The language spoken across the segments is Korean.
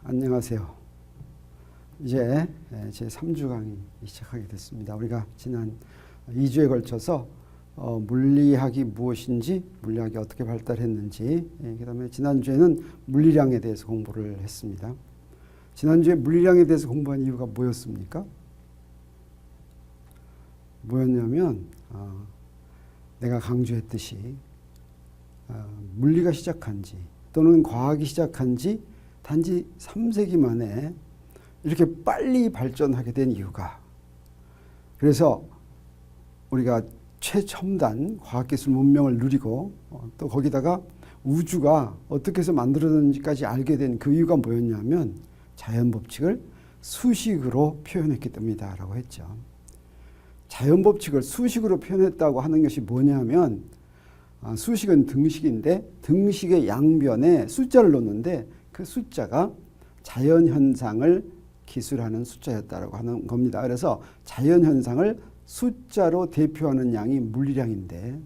안녕하세요. 이제 제 3주 강의 시작하게 됐습니다. 우리가 지난 2주에 걸쳐서 물리학이 무엇인지, 물리학이 어떻게 발달했는지, 그 다음에 지난주에는 물리량에 대해서 공부를 했습니다. 지난주에 물리량에 대해서 공부한 이유가 뭐였습니까? 뭐였냐면 내가 강조했듯이 물리가 시작한 지 또는 과학이 시작한 지 단지 3세기 만에 이렇게 빨리 발전하게 된 이유가, 그래서 우리가 최첨단 과학기술 문명을 누리고 또 거기다가 우주가 어떻게 해서 만들어졌는지까지 알게 된 그 이유가 뭐였냐면 자연법칙을 수식으로 표현했기 때문이다 라고 했죠. 자연법칙을 수식으로 표현했다고 하는 것이 뭐냐면, 수식은 등식인데 등식의 양변에 숫자를 놓는데 그 숫자가 자연현상을 기술하는 숫자였다라고 하는 겁니다. 그래서 자연현상을 숫자로 대표하는 양이 물리량인데,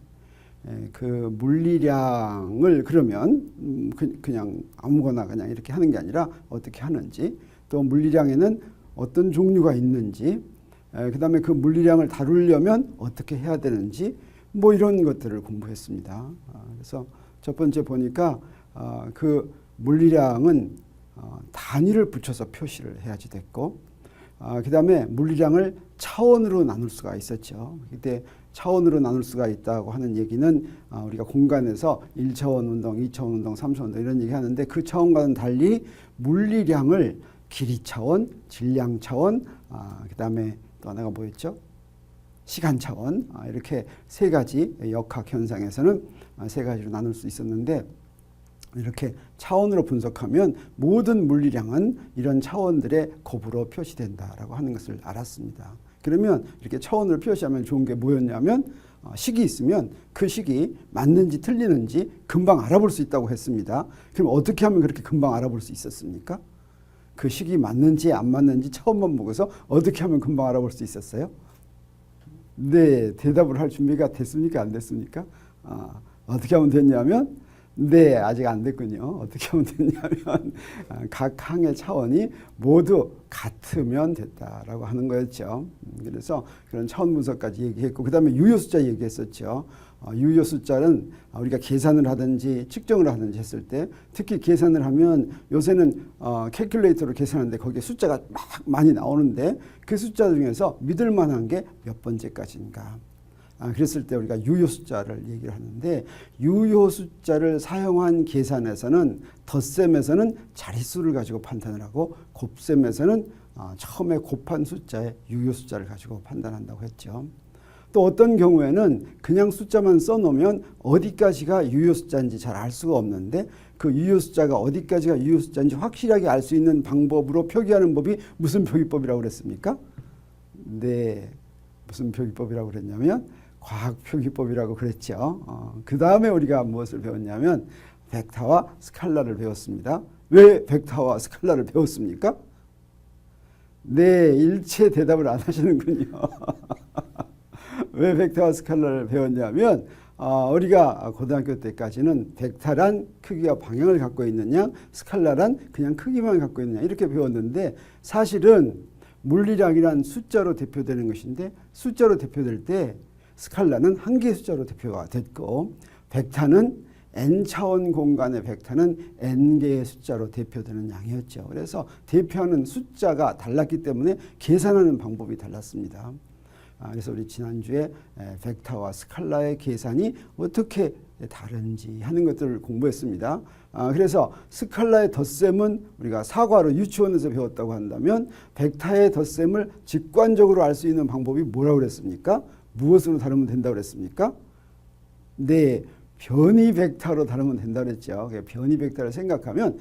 그 물리량을 그러면 그냥 아무거나 그냥 이렇게 하는 게 아니라 어떻게 하는지, 또 물리량에는 어떤 종류가 있는지, 그 다음에 그 물리량을 다루려면 어떻게 해야 되는지, 뭐 이런 것들을 공부했습니다. 그래서 첫 번째 보니까 그 물리량은 단위를 붙여서 표시를 해야지 됐고, 그 다음에 물리량을 차원으로 나눌 수가 있었죠. 그때 차원으로 나눌 수가 있다고 하는 얘기는 우리가 공간에서 1차원 운동, 2차원 운동, 3차원 운동 이런 얘기 하는데, 그 차원과는 달리 물리량을 길이 차원, 질량 차원, 그 다음에 또 하나가 뭐였죠? 시간 차원, 이렇게 세 가지 역학 현상에서는 세 가지로 나눌 수 있었는데, 이렇게 차원으로 분석하면 모든 물리량은 이런 차원들의 곱으로 표시된다라고 하는 것을 알았습니다. 그러면 이렇게 차원으로 표시하면 좋은 게 뭐였냐면, 식이 있으면 그 식이 맞는지 틀리는지 금방 알아볼 수 있다고 했습니다. 그럼 어떻게 하면 그렇게 금방 알아볼 수 있었습니까? 그 식이 맞는지 안 맞는지 차원만 보고서 어떻게 하면 금방 알아볼 수 있었어요? 네, 대답을 할 준비가 됐습니까? 안 됐습니까? 어떻게 하면 됐냐면, 네, 아직 안 됐군요. 어떻게 하면 됐냐면 각 항의 차원이 모두 같으면 됐다라고 하는 거였죠. 그래서 그런 차원 분석까지 얘기했고, 그 다음에 유효 숫자 얘기했었죠. 유효 숫자는 우리가 계산을 하든지 측정을 하든지 했을 때, 특히 계산을 하면 요새는 캘큘레이터로 계산하는데 거기에 숫자가 막 많이 나오는데, 그 숫자 중에서 믿을 만한 게 몇 번째까지인가. 그랬을 때 우리가 유효 숫자를 얘기를 하는데, 유효 숫자를 사용한 계산에서는 덧셈에서는 자릿수를 가지고 판단을 하고, 곱셈에서는 처음에 곱한 숫자의 유효 숫자를 가지고 판단한다고 했죠. 또 어떤 경우에는 그냥 숫자만 써놓으면 어디까지가 유효 숫자인지 잘 알 수가 없는데, 그 유효 숫자가 어디까지가 유효 숫자인지 확실하게 알 수 있는 방법으로 표기하는 법이 무슨 표기법이라고 그랬습니까? 네, 무슨 표기법이라고 그랬냐면 과학 표기법이라고 그랬죠. 그 다음에 우리가 무엇을 배웠냐면 벡터와 스칼라를 배웠습니다. 왜 벡터와 스칼라를 배웠습니까? 네, 일체 대답을 안 하시는군요. 왜 벡터와 스칼라를 배웠냐면, 우리가 고등학교 때까지는 벡터란 크기와 방향을 갖고 있는 양, 스칼라란 그냥 크기만 갖고 있는 양, 이렇게 배웠는데, 사실은 물리량이란 숫자로 대표되는 것인데, 숫자로 대표될 때 스칼라는 한 개의 숫자로 대표가 됐고, 벡터는 n차원 공간의 벡터는 n개의 숫자로 대표되는 양이었죠. 그래서 대표하는 숫자가 달랐기 때문에 계산하는 방법이 달랐습니다. 그래서 우리 지난주에 벡터와 스칼라의 계산이 어떻게 다른지 하는 것들을 공부했습니다. 그래서 스칼라의 덧셈은 우리가 사과로 유치원에서 배웠다고 한다면, 벡터의 덧셈을 직관적으로 알 수 있는 방법이 뭐라고 그랬습니까? 무엇으로 다루면 된다고 그랬습니까? 네, 변이 벡터로 다루면 된다고 그랬죠. 변이 벡터를 생각하면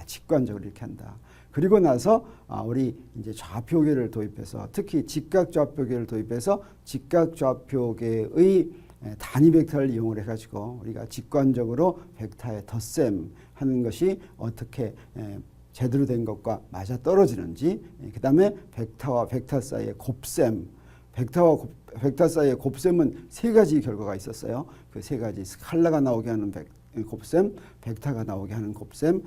직관적으로 이렇게 한다. 그리고 나서 우리 이제 좌표계를 도입해서, 특히 직각좌표계를 도입해서 직각좌표계의 단위 벡터를 이용을 해가지고 우리가 직관적으로 벡터의 덧셈 하는 것이 어떻게 제대로 된 것과 맞아 떨어지는지, 그 다음에 벡터와 벡터 사이의 곱셈, 벡터와 벡터 사이의 곱셈은 세 가지 결과가 있었어요. 그 세 가지 스칼라가 나오게 하는 곱셈, 벡터가 나오게 하는 곱셈,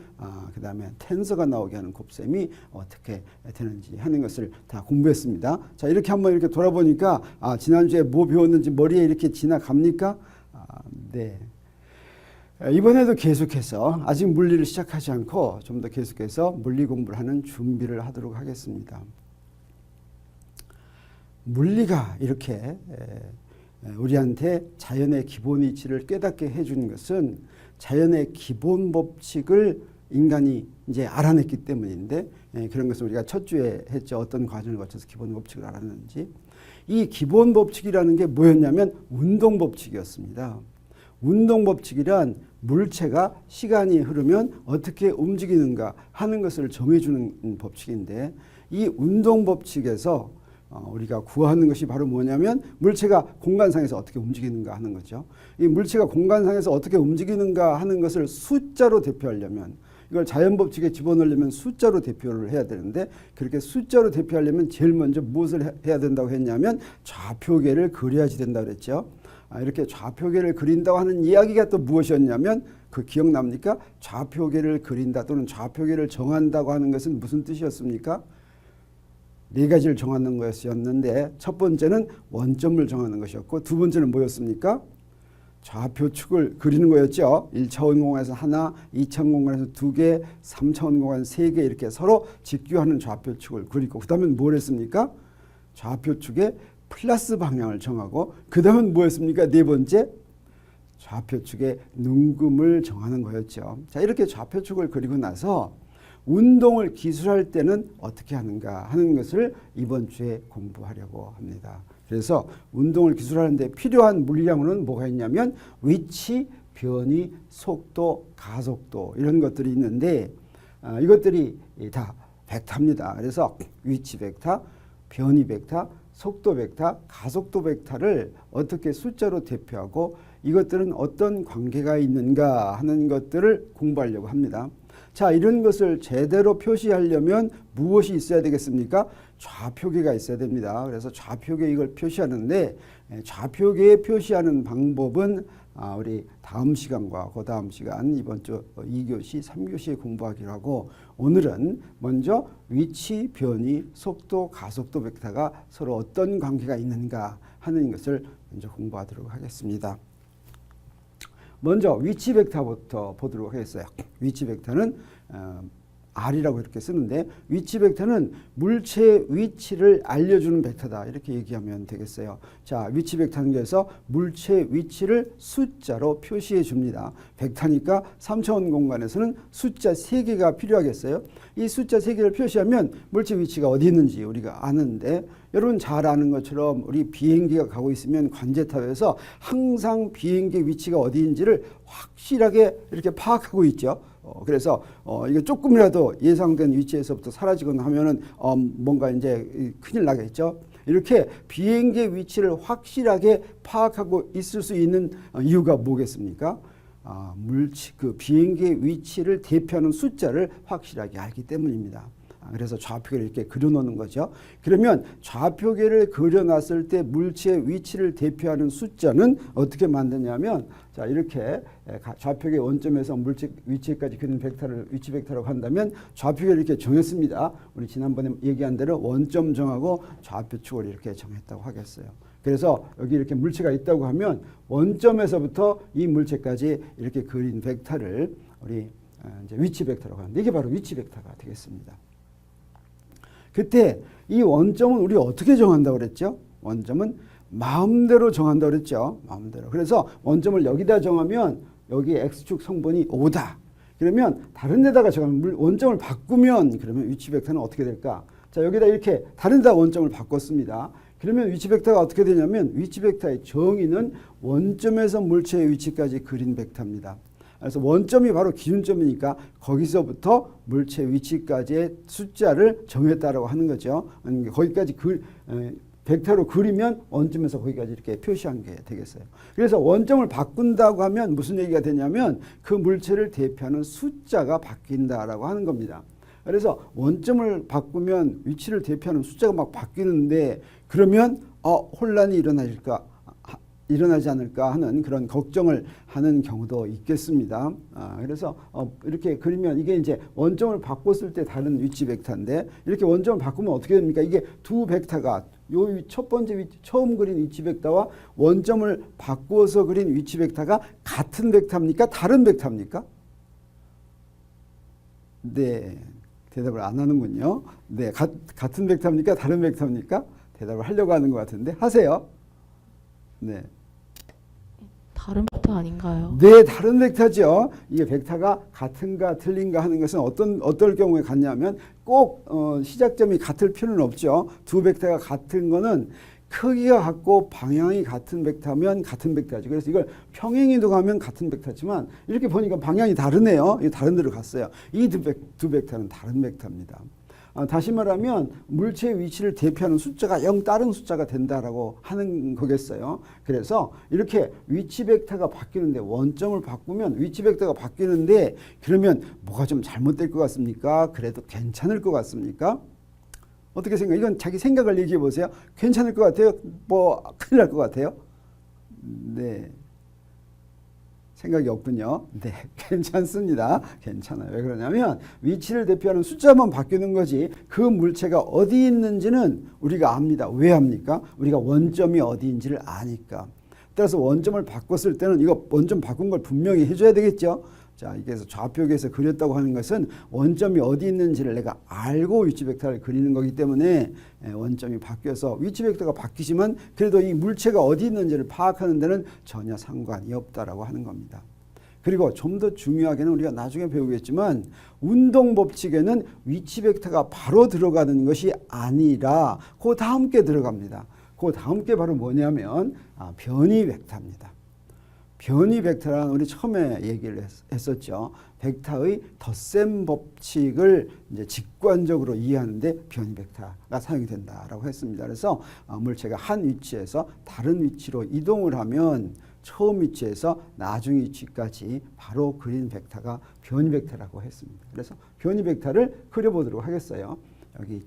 그 다음에 텐서가 나오게 하는 곱셈이 어떻게 되는지 하는 것을 다 공부했습니다. 자, 이렇게 한번 이렇게 돌아보니까 지난주에 뭐 배웠는지 머리에 이렇게 지나갑니까? 네. 이번에도 계속해서 아직 물리를 시작하지 않고 좀 더 계속해서 물리 공부를 하는 준비를 하도록 하겠습니다. 물리가 이렇게 우리한테 자연의 기본 이치를 깨닫게 해주는 것은 자연의 기본 법칙을 인간이 이제 알아냈기 때문인데, 그런 것을 우리가 첫 주에 했죠. 어떤 과정을 거쳐서 기본 법칙을 알았는지. 이 기본 법칙이라는 게 뭐였냐면 운동 법칙이었습니다. 운동 법칙이란 물체가 시간이 흐르면 어떻게 움직이는가 하는 것을 정해주는 법칙인데, 이 운동 법칙에서 우리가 구하는 것이 바로 뭐냐면 물체가 공간상에서 어떻게 움직이는가 하는 거죠. 이 물체가 공간상에서 어떻게 움직이는가 하는 것을 숫자로 대표하려면, 이걸 자연법칙에 집어넣으려면 숫자로 대표를 해야 되는데, 그렇게 숫자로 대표하려면 제일 먼저 무엇을 해야 된다고 했냐면 좌표계를 그려야지 된다고 그랬죠. 이렇게 좌표계를 그린다고 하는 이야기가 또 무엇이었냐면, 그 기억납니까? 좌표계를 그린다 또는 좌표계를 정한다고 하는 것은 무슨 뜻이었습니까? 네 가지를 정하는 것이었는데, 첫 번째는 원점을 정하는 것이었고, 두 번째는 뭐였습니까? 좌표축을 그리는 거였죠. 1차원 공간에서 하나, 2차원 공간에서 두 개, 3차원 공간 세 개, 이렇게 서로 직교하는 좌표축을 그리고, 그 다음에 뭘 했습니까? 좌표축의 플러스 방향을 정하고, 그 다음은 뭐였습니까? 네 번째, 좌표축의 눈금을 정하는 거였죠. 자, 이렇게 좌표축을 그리고 나서 운동을 기술할 때는 어떻게 하는가 하는 것을 이번 주에 공부하려고 합니다. 그래서 운동을 기술하는데 필요한 물리량으로는 뭐가 있냐면 위치, 변이, 속도, 가속도 이런 것들이 있는데, 이것들이 다 벡터입니다. 그래서 위치 벡터, 변이 벡터, 속도 벡터, 가속도 벡터를 어떻게 숫자로 대표하고 이것들은 어떤 관계가 있는가 하는 것들을 공부하려고 합니다. 자, 이런 것을 제대로 표시하려면 무엇이 있어야 되겠습니까? 좌표계가 있어야 됩니다. 그래서 좌표계 이걸 표시하는데, 좌표계에 표시하는 방법은 우리 다음 시간과 그 다음 시간 이번 주 2교시, 3교시에 공부하기로 하고, 오늘은 먼저 위치, 변이, 속도, 가속도 벡터가 서로 어떤 관계가 있는가 하는 것을 먼저 공부하도록 하겠습니다. 먼저 위치 벡터부터 보도록 하겠어요. 위치 벡터는 R이라고 이렇게 쓰는데, 위치 벡터는 물체의 위치를 알려주는 벡터다 이렇게 얘기하면 되겠어요. 자, 위치 벡터는 그래서 물체의 위치를 숫자로 표시해 줍니다. 벡터니까 3차원 공간에서는 숫자 3개가 필요하겠어요. 이 숫자 3개를 표시하면 물체 위치가 어디 있는지 우리가 아는데, 여러분 잘 아는 것처럼 우리 비행기가 가고 있으면 관제탑에서 항상 비행기 위치가 어디인지를 확실하게 이렇게 파악하고 있죠. 그래서 이게 조금이라도 예상된 위치에서부터 사라지거나 하면은 뭔가 이제 큰일 나겠죠. 이렇게 비행기의 위치를 확실하게 파악하고 있을 수 있는 이유가 뭐겠습니까? 그 비행기의 위치를 대표하는 숫자를 확실하게 알기 때문입니다. 그래서 좌표계를 이렇게 그려놓는 거죠. 그러면 좌표계를 그려놨을 때 물체의 위치를 대표하는 숫자는 어떻게 만드냐면, 자, 이렇게 좌표계 원점에서 물체 위치까지 그리는 벡터를 위치 벡터라고 한다면 좌표계를 이렇게 정했습니다. 우리 지난번에 얘기한 대로 원점 정하고 좌표축을 이렇게 정했다고 하겠어요. 그래서 여기 이렇게 물체가 있다고 하면 원점에서부터 이 물체까지 이렇게 그린 벡터를 우리 이제 위치 벡터라고 하는데, 이게 바로 위치 벡터가 되겠습니다. 그때 이 원점은 우리 어떻게 정한다고 그랬죠? 원점은 마음대로 정한다고 그랬죠. 마음대로. 그래서 원점을 여기다 정하면 여기 x축 성분이 5다. 그러면 다른 데다가 정하면 원점을 바꾸면, 그러면 위치 벡터는 어떻게 될까? 자, 여기다 이렇게 다른 데다 원점을 바꿨습니다. 그러면 위치 벡터가 어떻게 되냐면, 위치 벡터의 정의는 원점에서 물체의 위치까지 그린 벡터입니다. 그래서 원점이 바로 기준점이니까 거기서부터 물체 위치까지의 숫자를 정했다라고 하는 거죠. 거기까지 벡터로 그리면 원점에서 거기까지 이렇게 표시한 게 되겠어요. 그래서 원점을 바꾼다고 하면 무슨 얘기가 되냐면, 그 물체를 대표하는 숫자가 바뀐다라고 하는 겁니다. 그래서 원점을 바꾸면 위치를 대표하는 숫자가 막 바뀌는데, 그러면 혼란이 일어날까 일어나지 않을까 하는 그런 걱정을 하는 경우도 있겠습니다. 그래서 이렇게 그리면 이게 이제 원점을 바꿨을 때 다른 위치 벡터인데 이렇게 원점을 바꾸면 어떻게 됩니까? 이게 두 벡터가 요 첫 번째 위치, 처음 그린 위치 벡터와 원점을 바꾸어서 그린 위치 벡터가 같은 벡터입니까? 다른 벡터입니까? 네, 대답을 안 하는군요. 네, 같은 벡터입니까? 다른 벡터입니까? 대답을 하려고 하는 것 같은데 하세요. 네. 다른 벡터 아닌가요? 네, 다른 벡터죠. 이게 벡터가 같은가 틀린가 하는 것은 어떨 경우에 같냐면 꼭 시작점이 같을 필요는 없죠. 두 벡터가 같은 거는 크기가 같고 방향이 같은 벡터면 같은 벡터죠. 그래서 이걸 평행이동 하면 같은 벡터지만 이렇게 보니까 방향이 다르네요. 다른 데로 갔어요. 이 두 벡터는 다른 벡터입니다. 다시 말하면 물체의 위치를 대표하는 숫자가 0 다른 숫자가 된다라고 하는 거겠어요. 그래서 이렇게 위치 벡터가 바뀌는데 원점을 바꾸면 위치 벡터가 바뀌는데 그러면 뭐가 좀 잘못될 것 같습니까? 그래도 괜찮을 것 같습니까? 어떻게 생각해요? 이건 자기 생각을 얘기해 보세요. 괜찮을 것 같아요? 뭐 큰일 날 것 같아요? 네. 생각이 없군요. 네, 괜찮습니다. 괜찮아요. 왜 그러냐면 위치를 대표하는 숫자만 바뀌는 거지 그 물체가 어디 있는지는 우리가 압니다. 왜 합니까? 우리가 원점이 어디인지를 아니까. 따라서 원점을 바꿨을 때는 이거 원점 바꾼 걸 분명히 해줘야 되겠죠. 자, 이게 좌표계에서 그렸다고 하는 것은 원점이 어디 있는지를 내가 알고 위치 벡터를 그리는 거기 때문에 원점이 바뀌어서 위치 벡터가 바뀌지만 그래도 이 물체가 어디 있는지를 파악하는 데는 전혀 상관이 없다라고 하는 겁니다. 그리고 좀 더 중요하게는 우리가 나중에 배우겠지만 운동 법칙에는 위치 벡터가 바로 들어가는 것이 아니라 그 다음 게 들어갑니다. 그 다음 게 바로 뭐냐면 변이 벡터입니다. 변이 벡터라는 우리 처음에 얘기를 했었죠. 벡터의 덧셈 법칙을 이제 직관적으로 이해하는데 변이 벡터가 사용이 된다라고 했습니다. 그래서 물체가 한 위치에서 다른 위치로 이동을 하면 처음 위치에서 나중 위치까지 바로 그린 벡터가 변이 벡터라고 했습니다. 그래서 변이 벡터를 그려보도록 하겠어요. 여기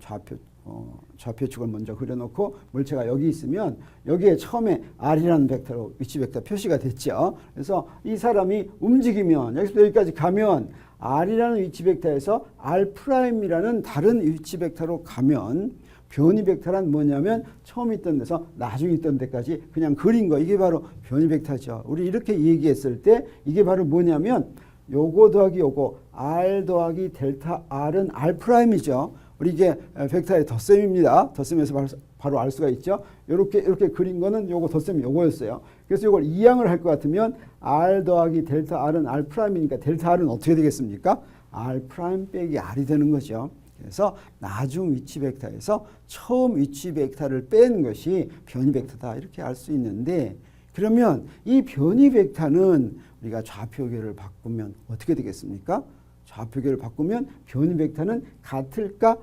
좌표축을 먼저 그려놓고 물체가 여기 있으면 여기에 처음에 R이라는 벡터로 위치 벡터 표시가 됐죠. 그래서 이 사람이 움직이면 여기서 여기까지 가면 R이라는 위치 벡터에서 R'이라는 다른 위치 벡터로 가면 변이 벡터란 뭐냐면 처음 있던 데서 나중에 있던 데까지 그냥 그린 거 이게 바로 변이 벡터죠. 우리 이렇게 얘기했을 때 이게 바로 뭐냐면 요거 더하기 요거 R 더하기 델타 R은 R'이죠. 우리 이게 벡터의 덧셈입니다. 덧셈에서 바로 알 수가 있죠. 이렇게 그린 거는 요거 덧셈이 요거였어요. 그래서 이걸 이항을 할 것 같으면 R 더하기 델타 R은 R'이니까 델타 R은 어떻게 되겠습니까? R' 빼기 R이 되는 거죠. 그래서 나중 위치 벡터에서 처음 위치 벡터를 뺀 것이 변이 벡터다 이렇게 알 수 있는데 그러면 이 변이 벡터는 우리가 좌표계를 바꾸면 어떻게 되겠습니까? 좌표계를 바꾸면 변이 벡터는 같을까?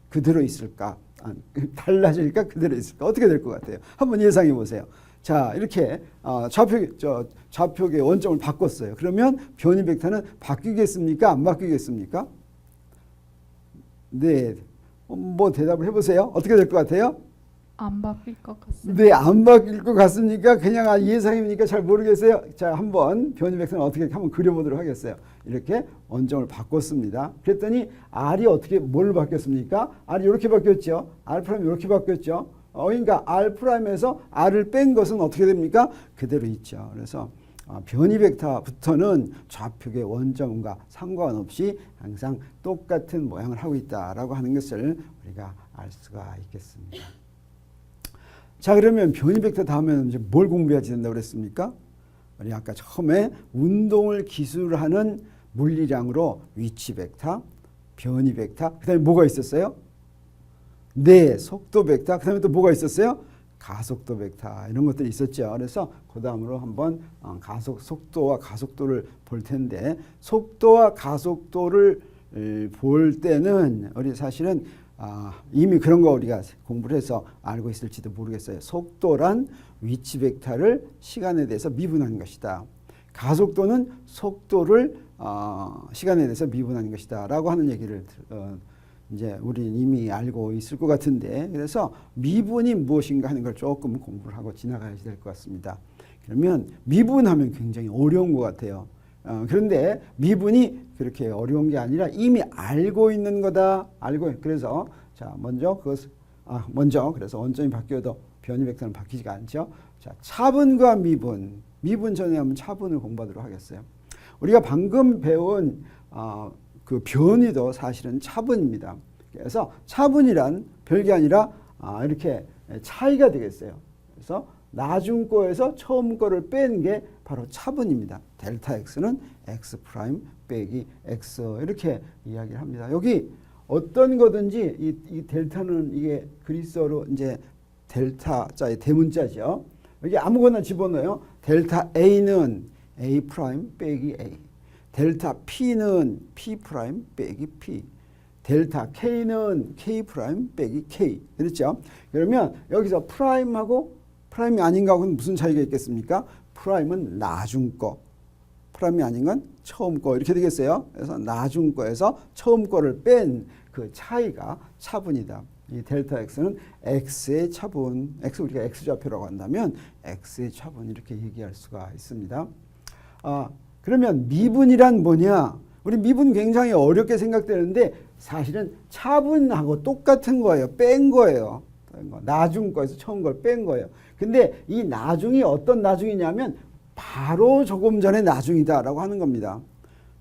그대로 있을까? 달라질까? 그대로 있을까? 어떻게 될 것 같아요? 한번 예상해 보세요. 자, 이렇게 좌표계 원점을 바꿨어요. 그러면 변이 벡터는 바뀌겠습니까? 안 바뀌겠습니까? 네, 뭐 대답을 해보세요. 어떻게 될 것 같아요? 안 바뀔 것 같습니다. 네, 안 바뀔 것 같습니까? 그냥 예상이니까 잘 모르겠어요. 자, 한번 변이 벡터는 어떻게 한번 그려보도록 하겠어요. 이렇게 원점을 바꿨습니다. 그랬더니 R이 어떻게 뭘 바뀌었습니까? R이 이렇게 바뀌었죠. R' 이렇게 바뀌었죠. 그러니까 R'에서 R을 뺀 것은 어떻게 됩니까? 그대로 있죠. 그래서 변이 벡터부터는 좌표계 원점과 상관없이 항상 똑같은 모양을 하고 있다라고 하는 것을 우리가 알 수가 있겠습니다. 자, 그러면 변이 벡터 다음에는 이제 뭘 공부해야 된다고 그랬습니까? 우리 아까 처음에 운동을 기술하는 물리량으로 위치 벡터, 변이 벡터, 그다음에 뭐가 있었어요? 네, 속도 벡터, 그다음에 또 뭐가 있었어요? 가속도 벡터 이런 것들이 있었죠. 그래서 그 다음으로 한번 속도와 가속도를 볼 텐데 속도와 가속도를 볼 때는 우리 사실은 이미 그런 거 우리가 공부를 해서 알고 있을지도 모르겠어요. 속도란 위치 벡터를 시간에 대해서 미분하는 것이다. 가속도는 속도를 시간에 대해서 미분하는 것이다 라고 하는 얘기를 이제 우리는 이미 알고 있을 것 같은데, 그래서 미분이 무엇인가 하는 걸 조금 공부를 하고 지나가야 될 것 같습니다. 그러면 미분하면 굉장히 어려운 것 같아요. 그런데 미분이 그렇게 어려운 게 아니라 이미 알고 있는 거다. 그래서 자 먼저 그래서 원점이 바뀌어도 변이 벡터는 바뀌지가 않죠. 자, 차분과 미분 전에 한번 차분을 공부하도록 하겠어요. 우리가 방금 배운 그 변이도 사실은 차분입니다. 그래서 차분이란 별게 아니라 이렇게 차이가 되겠어요. 그래서 나중 거에서 처음 거를 뺀 게 바로 차분입니다. 델타 x는 x 프라임 빼기 x 이렇게 이야기를 합니다. 여기 어떤 거든지 이 델타는 이게 그리스어로 이제 델타자의 대문자죠. 여기 아무거나 집어넣어요. 델타 a는 a 프라임 빼기 a, 델타 p는 p 프라임 빼기 p, 델타 k는 k 프라임 빼기 k. 그렇죠? 그러면 여기서 프라임하고 프라임이 아닌 거하고는 무슨 차이가 있겠습니까? 프라임은 나중 거, 프라임이 아닌 건 처음 거 이렇게 되겠어요. 그래서 나중 거에서 처음 거를 뺀 그 차이가 차분이다. 이 델타 x는 x의 차분, x 우리가 x좌표라고 한다면 x의 차분 이렇게 얘기할 수가 있습니다. 그러면 미분이란 뭐냐? 우리 미분 굉장히 어렵게 생각되는데 사실은 차분하고 똑같은 거예요. 뺀 거예요. 나중 거에서 처음 걸 뺀 거예요. 근데 이 나중이 어떤 나중이냐면 바로 조금 전에 나중이다라고 하는 겁니다.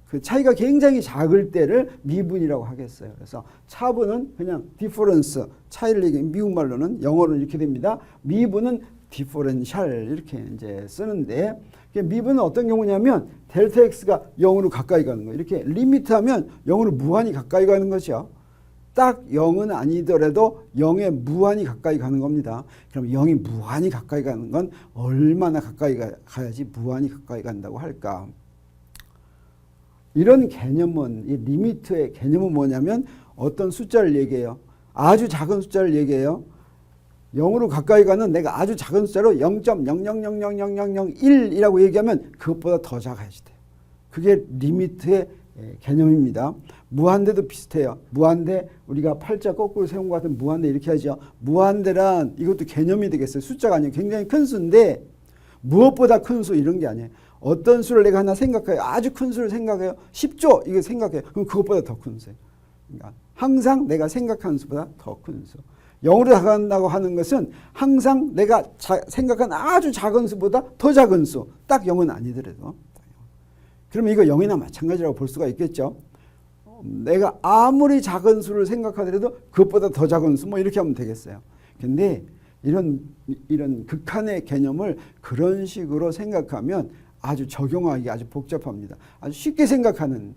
그 차이가 굉장히 작을 때를 미분이라고 하겠어요. 그래서 차분은 그냥 디퍼런스, 차이를 얘기하면 미국말로는 영어로는 이렇게 됩니다. 미분은 디퍼런셜 이렇게 이제 쓰는데 미분은 어떤 경우냐면 델타 x가 0으로 가까이 가는 거예요. 이렇게 리미트하면 0으로 무한히 가까이 가는 거죠. 딱 0은 아니더라도 0에 무한히 가까이 가는 겁니다. 그럼 0이 무한히 가까이 가는 건 얼마나 가까이 가야지 무한히 가까이 간다고 할까? 이런 개념은 이 리미트의 개념은 뭐냐면 어떤 숫자를 얘기해요. 아주 작은 숫자를 얘기해요. 0으로 가까이 가는 내가 아주 작은 숫자로 0.0000001이라고 얘기하면 그것보다 더 작아야지 돼요. 그게 리미트의 개념입니다. 무한대도 비슷해요. 무한대 우리가 팔자 거꾸로 세운 것 같은 무한대 이렇게 하죠. 무한대란 이것도 개념이 되겠어요. 숫자가 아니에요. 굉장히 큰 수인데 무엇보다 큰 수 이런 게 아니에요. 어떤 수를 내가 하나 생각해요. 아주 큰 수를 생각해요. 10조 이거 생각해요. 그럼 그것보다 더 큰 수예요. 그러니까 항상 내가 생각하는 수보다 더 큰 수. 0으로 다가간다고 하는 것은 항상 내가 생각한 아주 작은 수보다 더 작은 수. 딱 0은 아니더라도. 그러면 이거 0이나 마찬가지라고 볼 수가 있겠죠. 내가 아무리 작은 수를 생각하더라도 그것보다 더 작은 수 뭐 이렇게 하면 되겠어요. 근데 이런 극한의 개념을 그런 식으로 생각하면 아주 적용하기 아주 복잡합니다. 아주 쉽게 생각하는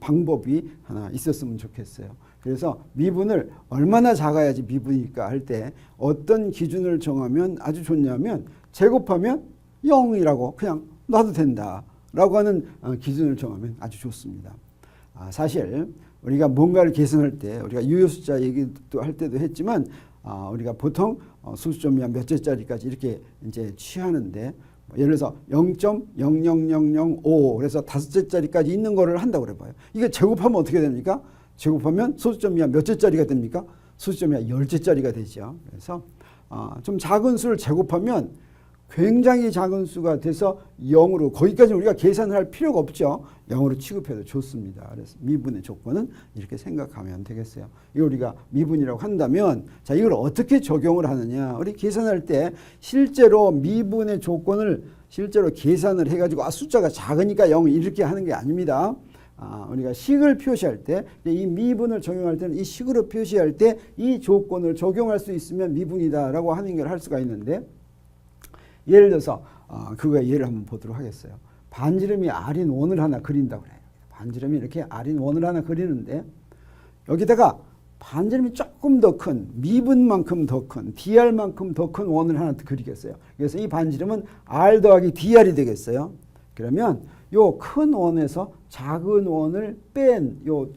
방법이 하나 있었으면 좋겠어요. 그래서 미분을 얼마나 작아야지 미분일까 할 때 어떤 기준을 정하면 아주 좋냐면 제곱하면 0이라고 그냥 놔도 된다라고 하는 기준을 정하면 아주 좋습니다. 사실 우리가 뭔가를 계산할 때 우리가 유효숫자 얘기도 할 때도 했지만 우리가 보통 소수점 이하 몇 제짜리까지 이렇게 이제 취하는데 예를 들어서 0.00005 그래서 5제짜리까지 있는 거를 한다고 그래봐요. 이게 제곱하면 어떻게 됩니까? 제곱하면 소수점 이하 몇 제짜리가 됩니까? 소수점 이하 10제짜리가 되죠. 그래서 좀 작은 수를 제곱하면 굉장히 작은 수가 돼서 0으로 거기까지 우리가 계산을 할 필요가 없죠. 0으로 취급해도 좋습니다. 그래서 미분의 조건은 이렇게 생각하면 되겠어요. 이거 우리가 미분이라고 한다면 자 이걸 어떻게 적용을 하느냐. 우리 계산할 때 실제로 미분의 조건을 실제로 계산을 해가지고 숫자가 작으니까 0 이렇게 하는 게 아닙니다. 우리가 식을 표시할 때 이 미분을 적용할 때는 이 식으로 표시할 때 이 조건을 적용할 수 있으면 미분이다라고 하는 걸 할 수가 있는데 예를 들어서 그거의 예를 한번 보도록 하겠어요. 반지름이 R인 원을 하나 그린다고 그래요. 반지름이 이렇게 R인 원을 하나 그리는데 여기다가 반지름이 조금 더 큰 미분만큼 더 큰 DR만큼 더 큰 원을 하나 그리겠어요. 그래서 이 반지름은 R 더하기 DR이 되겠어요. 그러면 요 큰 원에서 작은 원을 뺀 요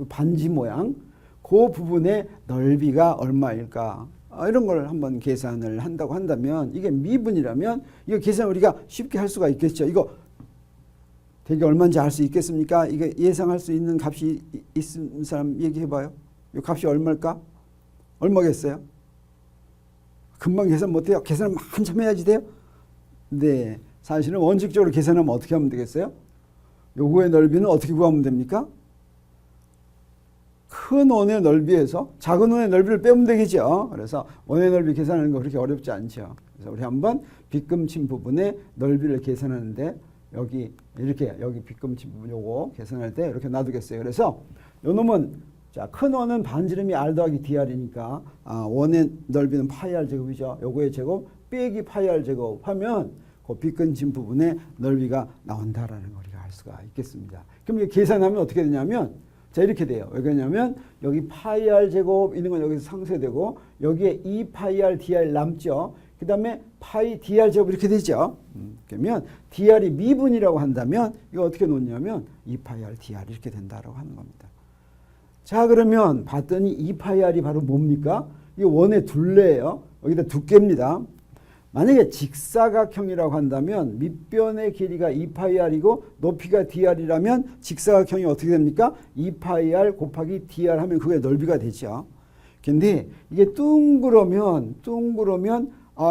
반지 모양 그 부분의 넓이가 얼마일까? 이런 걸 한번 계산을 한다고 한다면 이게 미분이라면 이거 계산 우리가 쉽게 할 수가 있겠죠. 이거 되게 얼마인지 알 수 있겠습니까? 이게 예상할 수 있는 값이 있는 사람 얘기해 봐요. 이 값이 얼마일까? 얼마겠어요? 금방 계산 못해요? 계산을 한참 해야지 돼요? 네, 사실은 원칙적으로 계산하면 어떻게 하면 되겠어요? 요거의 넓이는 어떻게 구하면 됩니까? 큰 원의 넓이에서 작은 원의 넓이를 빼면 되겠죠. 그래서 원의 넓이 계산하는 거 그렇게 어렵지 않죠. 그래서 우리 한번 빗금친 부분의 넓이를 계산하는데 여기 이렇게 여기 빗금친 부분 요거 계산할 때 이렇게 놔두겠어요. 그래서 요 놈은 자, 큰 원은 반지름이 r 더하기 dr이니까 원의 넓이는 파이 r 제곱이죠. 요거의 제곱 빼기 파이 r 제곱 하면 그 빗금친 부분의 넓이가 나온다라는 걸 우리가 알 수가 있겠습니다. 그럼 이게 계산하면 어떻게 되냐면 자, 이렇게 돼요. 왜 그러냐면 여기 파이 r 제곱 있는 건 여기서 상쇄되고 여기에 2 파이 r dr 남죠. 그 다음에 파이 dr 제곱 이렇게 되죠. 그러면 dr이 미분이라고 한다면 이거 어떻게 놓냐면 2 파이 r dr 이렇게 된다라고 하는 겁니다. 자, 그러면 봤더니 2 파이 r이 바로 뭡니까? 이게 원의 둘레예요. 여기다 두께입니다. 만약에 직사각형이라고 한다면 밑변의 길이가 2 파이 r이고 높이가 dr이라면 직사각형이 어떻게 됩니까? 2 파이 r 곱하기 dr 하면 그게 넓이가 되죠. 근데 이게 둥그러면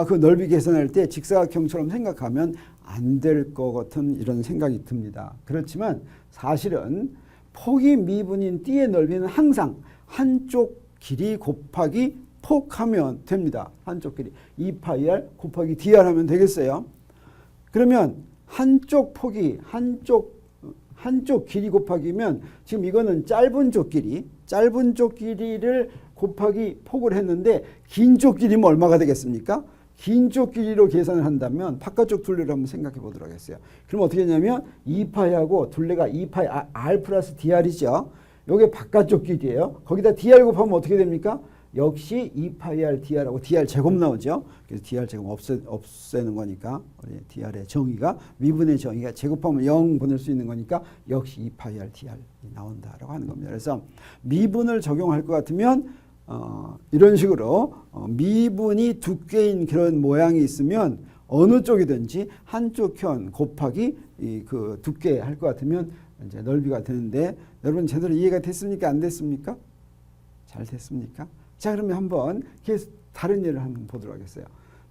그 넓이 계산할 때 직사각형처럼 생각하면 안 될 것 같은 이런 생각이 듭니다. 그렇지만 사실은 폭이 미분인 띠의 넓이는 항상 한쪽 길이 곱하기 폭하면 됩니다. 한쪽 길이 2 파이 r 곱하기 dr 하면 되겠어요. 그러면 한쪽 폭이 한쪽 길이 곱하기면 지금 이거는 짧은 쪽 길이를 곱하기 폭을 했는데 긴 쪽 길이면 얼마가 되겠습니까? 긴 쪽 길이로 계산을 한다면 바깥쪽 둘레를 한번 생각해 보도록 하겠어요. 그럼 어떻게 했냐면 2파이하고 둘레가 2파이 r 플러스 dr이죠. 이게 바깥쪽 길이에요. 거기다 dr 곱하면 어떻게 됩니까? 역시 2파이 r dr하고 dr 제곱 나오죠. 그래서 dr 제곱 없애는 거니까 dr의 정의가 미분의 정의가 제곱하면 0 보낼 수 있는 거니까 역시 2파이 r dr이 나온다라고 하는 겁니다. 그래서 미분을 적용할 것 같으면 이런 식으로 미분이 두께인 그런 모양이 있으면 어느 쪽이든지 한쪽 현 곱하기 그 두께 할 것 같으면 이제 넓이가 되는데 여러분 제대로 이해가 됐습니까? 안 됐습니까? 잘 됐습니까? 자, 그러면 한번 계속 다른 예를 한번 보도록 하겠어요.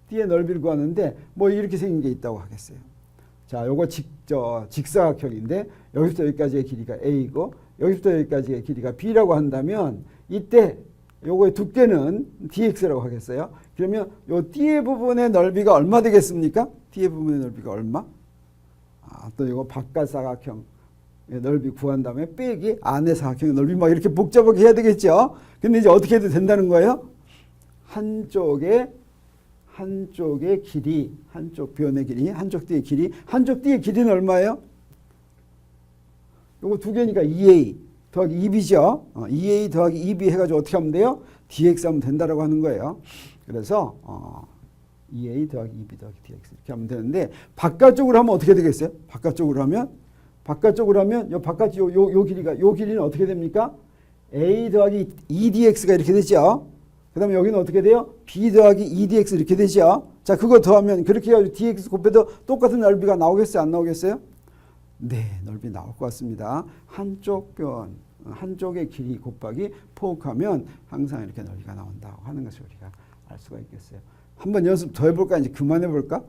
띠의 넓이를 구하는데 뭐 이렇게 생긴 게 있다고 하겠어요. 자, 요거 직사각형인데 여기부터 여기까지의 길이가 a이고 여기부터 여기까지의 길이가 b라고 한다면 이때 요거의 두께는 dx라고 하겠어요. 그러면 요 띠의 부분의 넓이가 얼마 되겠습니까? 띠의 부분의 넓이가 얼마? 또 요거 바깥 사각형 넓이 구한 다음에 빼기 안의 사각형의 넓이 막 이렇게 복잡하게 해야 되겠죠. 근데 이제 어떻게 해도 된다는 거예요? 한쪽의 길이, 한쪽 변의 길이, 한쪽 띠의 길이, 한쪽 띠의 길이는 얼마예요? 요거 두 개니까 2a 더하기 2b죠. 2a 더하기 2b 해가지고 어떻게 하면 돼요? dx 하면 된다라고 하는 거예요. 그래서 2a 더하기 2b 더하기 dx 이렇게 하면 되는데 바깥쪽으로 하면 어떻게 되겠어요? 바깥쪽으로 하면 요 바깥 요 길이는 어떻게 됩니까? a 더하기 2dx가 이렇게 되죠. 그다음에 여기는 어떻게 돼요? b 더하기 2dx 이렇게 되죠. 자, 그거 더하면 그렇게 해가지고 dx 곱해도 똑같은 넓이가 나오겠어요? 안 나오겠어요? 네, 넓이 나올 것 같습니다. 한쪽의 길이 곱하기 폭하면 항상 이렇게 넓이가 나온다고 하는 것을 우리가 알 수가 있겠어요. 한번 연습 더 해볼까? 이제 그만해볼까?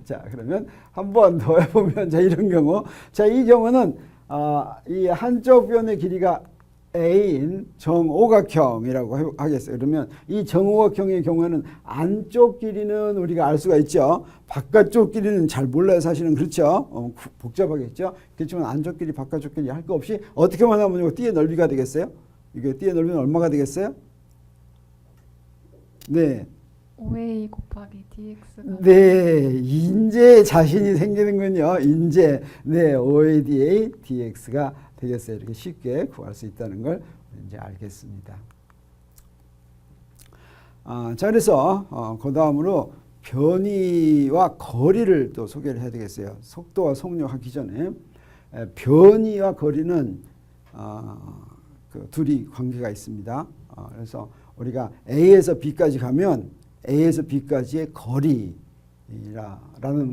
자, 그러면 한 번 더 해보면, 자, 이런 경우. 자, 이 경우는, 이 한쪽 변의 길이가 A인 정오각형이라고 하겠어요. 그러면 이 정오각형의 경우에는 안쪽 길이는 우리가 알 수가 있죠. 바깥쪽 길이는 잘 몰라요. 사실은. 그렇죠. 복잡하겠죠. 그렇지만 안쪽 길이, 바깥쪽 길이 할 거 없이 어떻게만 하면 이거 띠의 넓이가 되겠어요? 이게 띠의 넓이는 얼마가 되겠어요? 네. 5a 곱하기 dx가 네, 이제 자신이 생기는군요. 이제 네, 5ada dx가 되겠어요. 이렇게 쉽게 구할 수 있다는 걸 이제 알겠습니다. 자, 그래서 그 다음으로 변이와 거리를 또 소개를 해야 되겠어요. 속도와 속력하기 전에 변이와 거리는 그 둘이 관계가 있습니다. 그래서 우리가 A에서 B까지 가면 A에서 B까지의 거리라는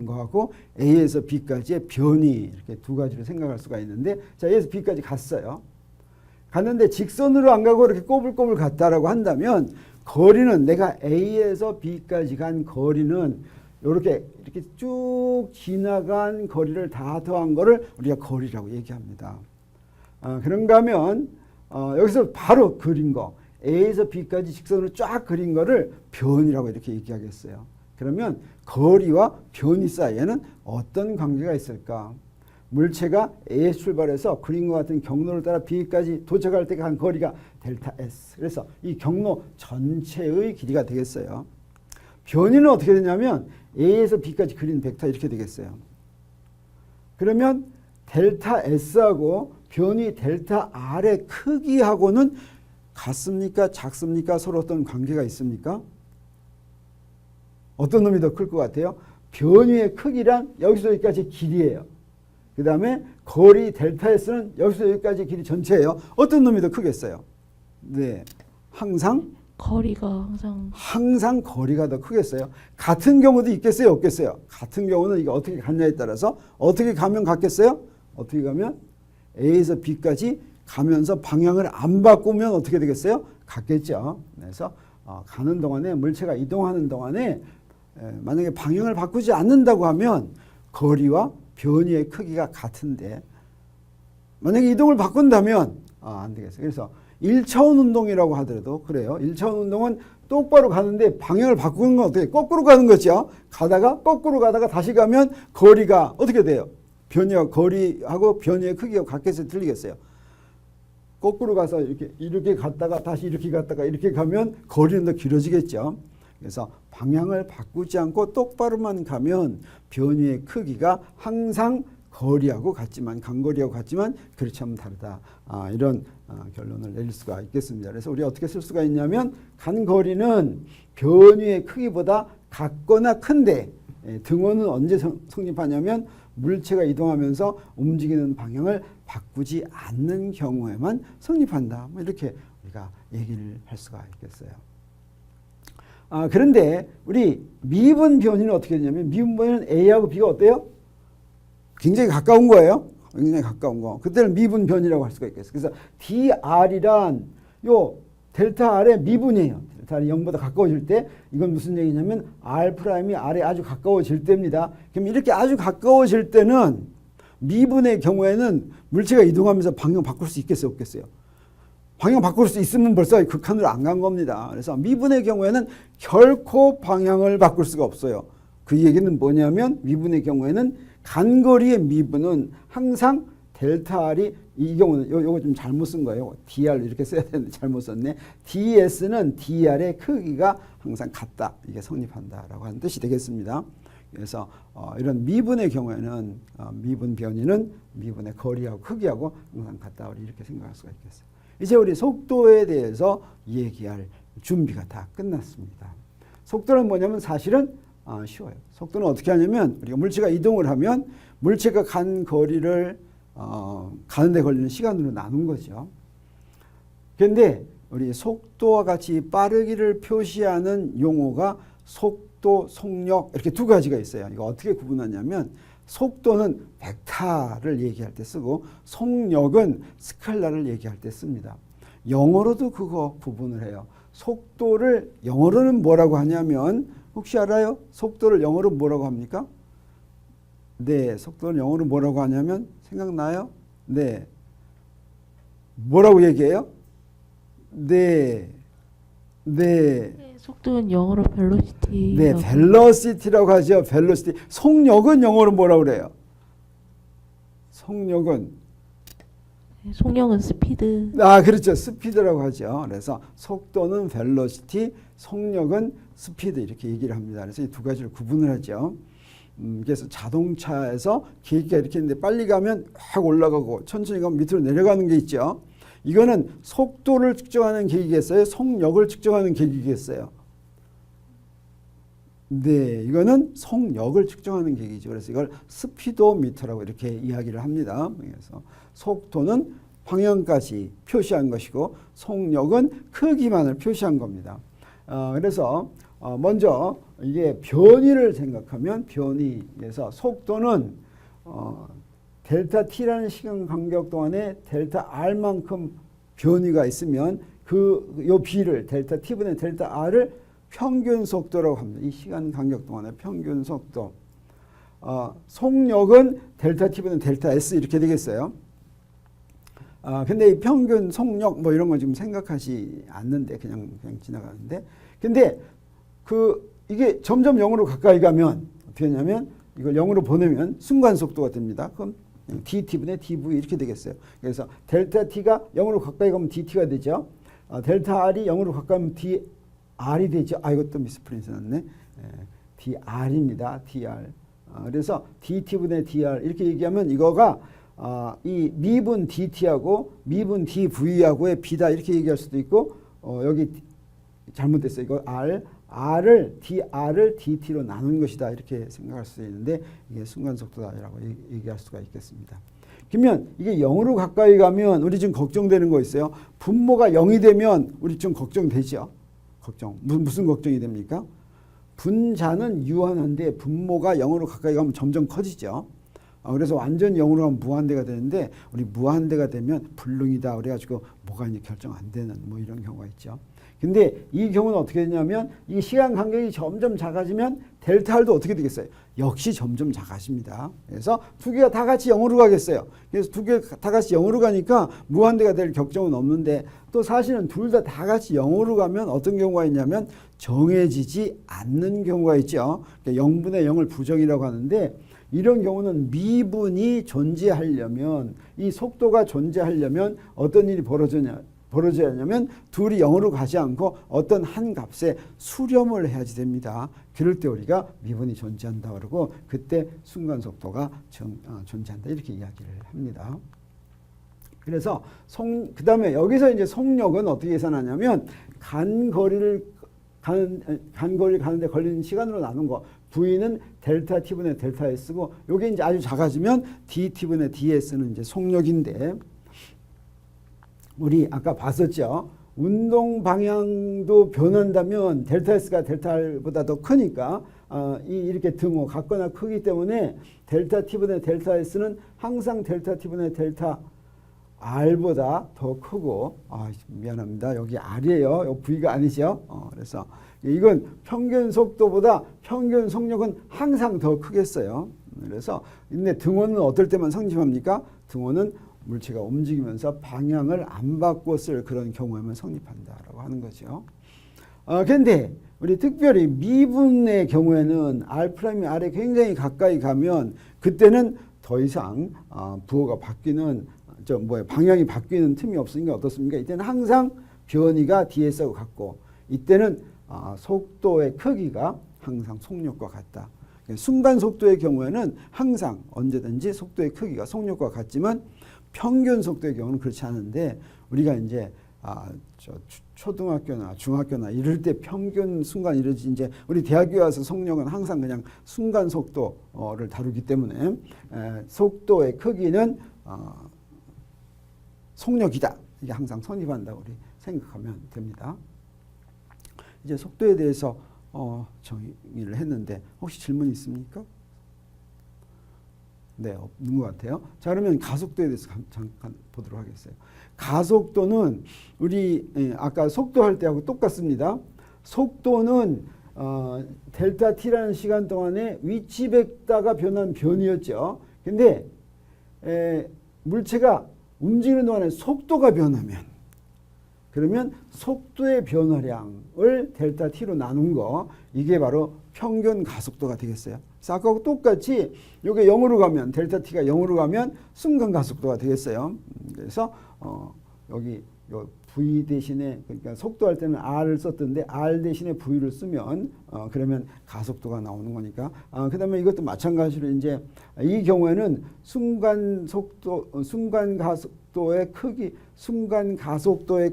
거하고 A에서 B까지의 변이 이렇게 두 가지로 생각할 수가 있는데 자, A에서 B까지 갔어요. 갔는데 직선으로 안 가고 이렇게 꼬불꼬불 갔다라고 한다면 거리는 내가 A에서 B까지 간 거리는 이렇게 쭉 지나간 거리를 다 더한 거를 우리가 거리라고 얘기합니다. 그런가 하면 여기서 바로 그린 거 A에서 B까지 직선으로 쫙 그린 거를 변이라고 이렇게 얘기하겠어요. 그러면 거리와 변이 사이에는 어떤 관계가 있을까? 물체가 A에서 출발해서 그림과 같은 경로를 따라 B까지 도착할 때 간 거리가 델타 S. 그래서 이 경로 전체의 길이가 되겠어요. 변이는 어떻게 되냐면 A에서 B까지 그린 벡터 이렇게 되겠어요. 그러면 델타 S하고 변이 델타 R의 크기하고는 같습니까? 작습니까? 서로 어떤 관계가 있습니까? 어떤 놈이 더 클 것 같아요? 변이의 크기란 여기서 여기까지 길이에요. 그 다음에 거리 델타 S는 여기서 여기까지 길이 전체예요. 어떤 놈이 더 크겠어요? 네, 항상 거리가 항상 거리가 더 크겠어요. 같은 경우도 있겠어요, 없겠어요? 같은 경우는 이게 어떻게 갔냐에 따라서 어떻게 가면 같겠어요? 어떻게 가면 A에서 B까지 가면서 방향을 안 바꾸면 어떻게 되겠어요? 같겠죠. 그래서 가는 동안에 물체가 이동하는 동안에 만약에 방향을 바꾸지 않는다고 하면 거리와 변이의 크기가 같은데 만약에 이동을 바꾼다면 안 되겠어요. 그래서 1차원 운동이라고 하더라도 그래요. 1차원 운동은 똑바로 가는데 방향을 바꾸는 건 어떻게 거꾸로 가는 거죠. 가다가 거꾸로 가다가 다시 가면 거리가 어떻게 돼요? 변이와 거리하고 변이의 크기가 같겠어요? 틀리겠어요? 거꾸로 가서 이렇게 갔다가 다시 이렇게 갔다가 이렇게 가면 거리는 더 길어지겠죠. 그래서 방향을 바꾸지 않고 똑바로만 가면 변이의 크기가 항상 거리하고 같지만 간거리하고 같지만 그렇지 않으면 다르다. 이런 결론을 내릴 수가 있겠습니다. 그래서 우리가 어떻게 쓸 수가 있냐면 간거리는 변이의 크기보다 같거나 큰데 등호는 언제 성립하냐면 물체가 이동하면서 움직이는 방향을 바꾸지 않는 경우에만 성립한다. 이렇게 우리가 얘기를 할 수가 있겠어요. 그런데 우리 미분 변이는 어떻게 되냐면 미분 변이는 A하고 B가 어때요? 굉장히 가까운 거예요. 굉장히 가까운 거. 그때는 미분 변이라고 할 수가 있겠어요. 그래서 DR이란 요 델타 R의 미분이에요. 델타 R이 0보다 가까워질 때 이건 무슨 얘기냐면 R'이 R에 아주 가까워질 때입니다. 그럼 이렇게 아주 가까워질 때는 미분의 경우에는 물체가 이동하면서 방향 바꿀 수 있겠어요? 없겠어요? 방향 바꿀 수 있으면 벌써 극한으로 안 간 겁니다. 그래서 미분의 경우에는 결코 방향을 바꿀 수가 없어요. 그 얘기는 뭐냐면 미분의 경우에는 간거리의 미분은 항상 델타 R이 이 경우는 요거 좀 잘못 쓴 거예요. DR 이렇게 써야 되는데 잘못 썼네. DS는 DR의 크기가 항상 같다. 이게 성립한다라고 하는 뜻이 되겠습니다. 그래서 이런 미분의 경우에는 미분 변이는 미분의 거리하고 크기하고 항상 같다. 우리 이렇게 생각할 수가 있겠어요. 이제 우리 속도에 대해서 얘기할 준비가 다 끝났습니다. 속도는 뭐냐면 사실은 쉬워요. 속도는 어떻게 하냐면 우리가 물체가 이동을 하면 물체가 간 거리를 가는 데 걸리는 시간으로 나눈 거죠. 그런데 우리 속도와 같이 빠르기를 표시하는 용어가 속도, 속력 이렇게 두 가지가 있어요. 이거 어떻게 구분하냐면 속도는 벡터를 얘기할 때 쓰고 속력은 스칼라를 얘기할 때 씁니다. 영어로도 그거 구분을 해요. 속도를 영어로는 뭐라고 하냐면 혹시 알아요? 속도를 영어로 뭐라고 합니까? 네, 속도를 영어로 뭐라고 하냐면 생각나요? 네. 뭐라고 얘기해요? 네. 속도는 영어로 velocity. 네, velocity라고 하죠. velocity. 속력은 영어로 뭐라고 그래요? 속력은 speed. 그렇죠. 스피드라고 하죠. 그래서 속도는 velocity, 속력은 스피드 이렇게 얘기를 합니다. 그래서 이 두 가지를 구분을 하죠. 그래서 자동차에서 계기가 이렇게 있는데 빨리 가면 확 올라가고 천천히 가면 밑으로 내려가는 게 있죠. 이거는 속도를 측정하는 계기겠어요? 속력을 측정하는 계기겠어요? 네, 이거는 속력을 측정하는 계기죠. 그래서 이걸 스피도미터라고 이렇게 이야기를 합니다. 그래서 속도는 방향까지 표시한 것이고 속력은 크기만을 표시한 겁니다. 그래서 먼저 이게 변이를 생각하면 변이에서 속도는 델타 t라는 시간 간격 동안에 델타 r만큼 변이가 있으면 요 b를 델타 t분의 델타 r을 평균 속도라고 합니다. 이 시간 간격 동안의 평균 속도. 속력은 델타 t분의 델타 s 이렇게 되겠어요. 근데 이 평균 속력 뭐 이런 거 지금 생각하지 않는데 그냥 지나가는데, 근데 이게 점점 0으로 가까이 가면 어떻게 하냐면 이걸 0으로 보내면 순간 속도가 됩니다. 그럼 dt분의 dv 이렇게 되겠어요. 그래서 델타 t가 0으로 가까이 가면 dt가 되죠. 델타 r이 0으로 가까이 가면 dr이 되죠. 이것도 미스프린트 났네. dr입니다. dr. 그래서 dt분의 dr 이렇게 얘기하면 이거가 이 미분 dt하고 미분 dv하고의 b다 이렇게 얘기할 수도 있고, 여기 잘못됐어요. 이거 r을 dt로 나눈 것이다 이렇게 생각할 수 있는데 이게 순간속도다라고 얘기할 수가 있겠습니다. 그러면 이게 0으로 가까이 가면 우리 지금 걱정되는 거 있어요. 분모가 0이 되면 우리 좀 걱정되죠. 무슨 걱정이 됩니까? 분자는 유한한데 분모가 0으로 가까이 가면 점점 커지죠. 그래서 완전 0으로 가면 무한대가 되는데, 우리 무한대가 되면 불능이다 그래가지고 뭐가 이제 결정 안 되는 뭐 이런 경우가 있죠. 근데 이 경우는 어떻게 되냐면 이 시간 간격이 점점 작아지면 델타 R도 어떻게 되겠어요? 역시 점점 작아집니다. 그래서 두 개가 다 같이 0으로 가겠어요. 그래서 두 개가 다 같이 0으로 가니까 무한대가 될 격정은 없는데, 또 사실은 둘 다 같이 0으로 가면 어떤 경우가 있냐면 정해지지 않는 경우가 있죠. 그러니까 0분의 0을 부정이라고 하는데, 이런 경우는 미분이 존재하려면, 이 속도가 존재하려면 어떤 일이 벌어져야 하냐면 둘이 0으로 가지 않고 어떤 한 값에 수렴을 해야지 됩니다. 그럴 때 우리가 미분이 존재한다 그러고, 그때 순간 속도가 존재한다 이렇게 이야기를 합니다. 그래서 그 다음에 여기서 이제 속력은 어떻게 계산하냐면 간거리를 가는데 걸리는 시간으로 나눈 거. V는 델타 t분의 델타 s고, 요게 이제 아주 작아지면 dt분의 ds는 이제 속력인데, 우리 아까 봤었죠. 운동 방향도 변한다면 델타 s가 델타 r보다 더 크니까 이렇게 등호 같거나 크기 때문에 델타 t분의 델타 s는 항상 델타 t분의 델타 r보다 더 크고, 미안합니다. 여기 r이에요. 여기 v가 아니죠. 그래서 이건 평균 속도보다 평균 속력은 항상 더 크겠어요. 그래서 근데 등호는 어떨 때만 성립합니까? 등호는 물체가 움직이면서 방향을 안 바꿨을 그런 경우에만 성립한다라고 하는 거죠. 근데 우리 특별히 미분의 경우에는 R'이 R에 굉장히 가까이 가면 그때는 더 이상 부호가 바뀌는 방향이 바뀌는 틈이 없으니까 어떻습니까? 이때는 항상 변이가 ds하고 같고, 이때는 속도의 크기가 항상 속력과 같다. 순간 속도의 경우에는 항상 언제든지 속도의 크기가 속력과 같지만 평균 속도의 경우는 그렇지 않은데, 우리가 이제 초등학교나 중학교나 이럴 때 평균 순간 이러지, 이제 우리 대학교에 와서 속력은 항상 그냥 순간 속도를 다루기 때문에 속도의 크기는 속력이다. 이게 항상 성립한다고 우리 생각하면 됩니다. 이제 속도에 대해서 정의를 했는데 혹시 질문 있습니까? 네, 없는 것 같아요. 자, 그러면 가속도에 대해서 잠깐 보도록 하겠어요. 가속도는 우리 아까 속도 할 때하고 똑같습니다. 속도는 델타 t라는 시간 동안에 위치 벡터가 변한 변이었죠. 근데 물체가 움직이는 동안에 속도가 변하면, 그러면 속도의 변화량을 델타 t로 나눈 거, 이게 바로 평균 가속도가 되겠어요. 아까하고 똑같이 이게 0으로 가면, 델타 t가 0으로 가면 순간 가속도가 되겠어요. 그래서 여기 요 v 대신에, 그러니까 속도할 때는 r을 썼던데 r 대신에 v를 쓰면 그러면 가속도가 나오는 거니까. 그다음에 이것도 마찬가지로 이제 이 경우에는 순간 가속도의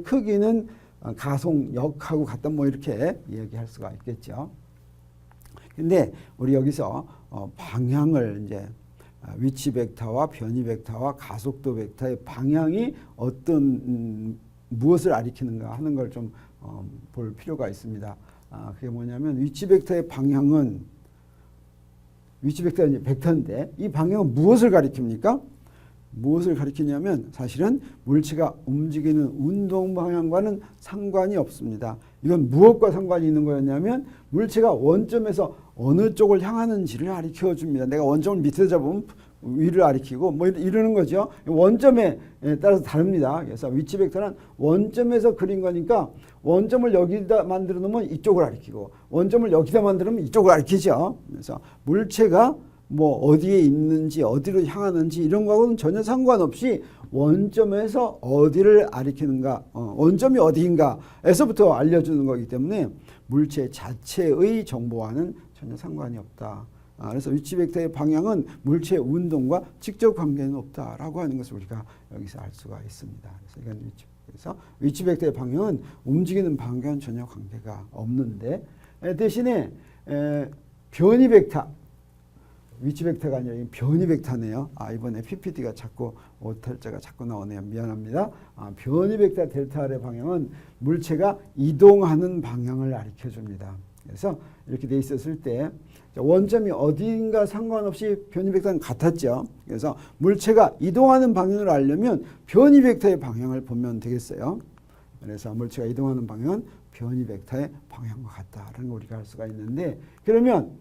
크기는 가속력하고 같다, 뭐 이렇게 얘기할 수가 있겠죠. 근데 우리 여기서 방향을 이제 위치 벡터와 변이 벡터와 가속도 벡터의 방향이 어떤 무엇을 가리키는가 하는 걸 좀 볼 필요가 있습니다. 그게 뭐냐면 위치 벡터의 방향은, 위치 벡터가 이제 벡터인데 이 방향은 무엇을 가리킵니까? 무엇을 가리키냐면 사실은 물체가 움직이는 운동 방향과는 상관이 없습니다. 이건 무엇과 상관이 있는 거였냐면 물체가 원점에서 어느 쪽을 향하는지를 가리켜 줍니다. 내가 원점을 밑에 잡으면 위를 가리키고 뭐 이러는 거죠. 원점에 따라서 다릅니다. 그래서 위치 벡터는 원점에서 그린 거니까 원점을 여기다 만들어 놓으면 이쪽을 가리키고 원점을 여기다 만들어 놓으면 이쪽을 가리키죠. 그래서 물체가 뭐 어디에 있는지 어디로 향하는지 이런 거하고는 전혀 상관없이 원점에서 어디를 가리키는가, 원점이 어디인가에서부터 알려주는 거기 때문에 물체 자체의 정보와는 전혀 상관이 없다. 그래서 위치 벡터의 방향은 물체의 운동과 직접 관계는 없다라고 하는 것을 우리가 여기서 알 수가 있습니다. 그래서 위치 벡터의 방향은 움직이는 방향과는 전혀 관계가 없는데 대신에 변이 벡터, 위치 벡터가 아니라 변이 벡터네요. 이번에 PPT가 자꾸 오탈자가 자꾸 나오네요. 미안합니다. 변이 벡터 델타 R의 방향은 물체가 이동하는 방향을 가리켜 줍니다. 그래서 이렇게 돼 있었을 때 원점이 어디인가 상관없이 변이 벡터는 같았죠. 그래서 물체가 이동하는 방향을 알려면 변이 벡터의 방향을 보면 되겠어요. 그래서 물체가 이동하는 방향은 변이 벡터의 방향과 같다라는 걸 우리가 알 수가 있는데 그러면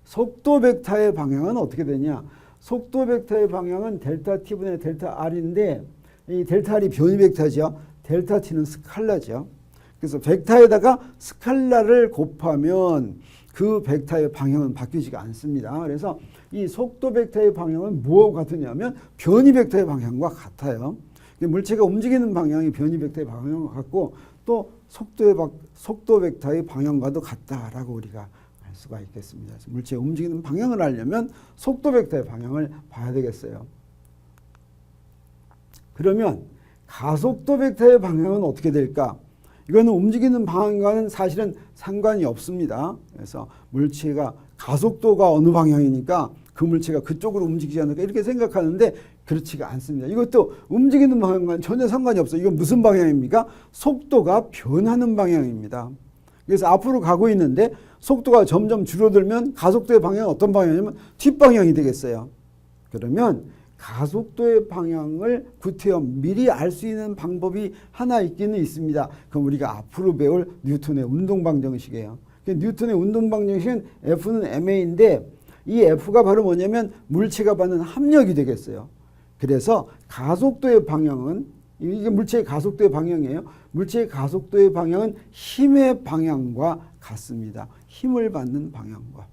속도 벡터의 방향은 어떻게 되냐? 속도 벡터의 방향은 델타 t분의 델타 r인데 이 델타 r이 변이 벡터죠. 델타 t는 스칼라죠. 그래서 벡터에다가 스칼라를 곱하면 그 벡터의 방향은 바뀌지가 않습니다. 그래서 이 속도 벡터의 방향은 무엇과 같으냐면 변이 벡터의 방향과 같아요. 물체가 움직이는 방향이 변이 벡터의 방향과 같고 또 속도 벡터의 방향과도 같다라고 우리가 알 수가 있겠습니다. 그래서 물체의 움직이는 방향을 알려면 속도 벡터의 방향을 봐야 되겠어요. 그러면 가속도 벡터의 방향은 어떻게 될까? 이거는 움직이는 방향과는 사실은 상관이 없습니다. 그래서 물체가 가속도가 어느 방향이니까 그 물체가 그쪽으로 움직이지 않을까 이렇게 생각하는데 그렇지가 않습니다. 이것도 움직이는 방향과는 전혀 상관이 없어요. 이건 무슨 방향입니까? 속도가 변하는 방향입니다. 그래서 앞으로 가고 있는데 속도가 점점 줄어들면 가속도의 방향은 어떤 방향이냐면 뒷방향이 되겠어요. 그러면 가속도의 방향을 구태여 미리 알 수 있는 방법이 하나 있기는 있습니다. 그럼 우리가 앞으로 배울 뉴턴의 운동방정식이에요. 뉴턴의 운동방정식은 F는 ma인데 이 F가 바로 뭐냐면 물체가 받는 합력이 되겠어요. 그래서 가속도의 방향은 이게 물체의 가속도의 방향이에요. 물체의 가속도의 방향은 힘의 방향과 같습니다. 힘을 받는 방향과.